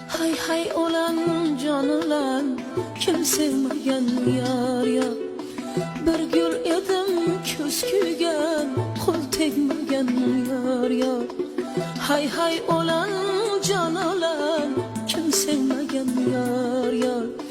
Hay hay olan can olan, kim sevmegen yar ya. Bir gül edim köz kuygan, qo'l tegmagan yar ya. Hay hay olan can olan, kim sevmegen yar ya.